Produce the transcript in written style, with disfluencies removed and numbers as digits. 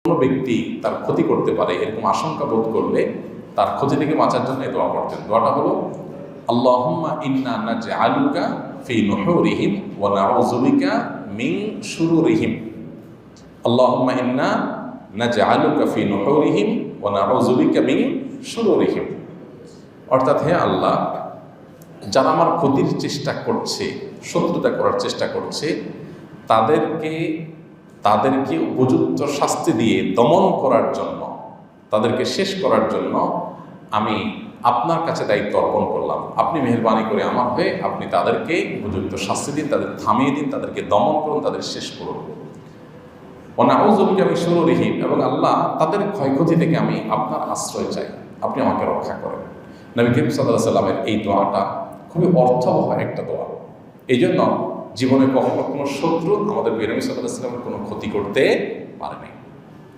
কোনো ব্যক্তি তার ক্ষতি করতে পারে এরকম আশঙ্কা বোধ করলে তার ক্ষতি থেকে বাঁচার জন্য এই দোয়া করতেন। দোয়াটা হলো আল্লাহুম্মা ইন্না নাজআলুকা ফি নুহুরিহিম ওয়া নাউযু বিকা মিন শুরুরিহিম। আল্লাহুম্মা ইন্না নাজআলুকা ফি নুহুরিহিম ওয়া নাউযু বিকা মিন শুরুরিহিম। অর্থাৎ, হে আল্লাহ, যারা আমার ক্ষতির চেষ্টা করছে, শত্রুতা করার চেষ্টা করছে, তাদেরকে উপযুক্ত শাস্তি দিয়ে দমন করার জন্য, তাদেরকে শেষ করার জন্য আমি আপনার কাছে দায়িত্ব অর্পণ করলাম। আপনি মেহেরবানি করে আমার হয়ে আপনি তাদেরকে উপযুক্ত শাস্তি দিন, তাদের থামিয়ে দিন, তাদেরকে দমন করুন, তাদের শেষ করুন। নাউযু বিকা মিন শুরুরিহিম, এবং আল্লাহ তাদের ক্ষয়ক্ষতি থেকে আমি আপনার আশ্রয় চাই, আপনি আমাকে রক্ষা করেন। নবী করিম সাল্লাল্লাহু আলাইহি ওয়াসাল্লামের এই দোয়াটা খুবই অর্থবহ একটা দোয়া। এই জন্য জীবনে কখনো কোনো শত্রু আমাদের নবী সাল্লাল্লাহু আলাইহি ওয়াসাল্লামের কোনো ক্ষতি করতে পারেনি।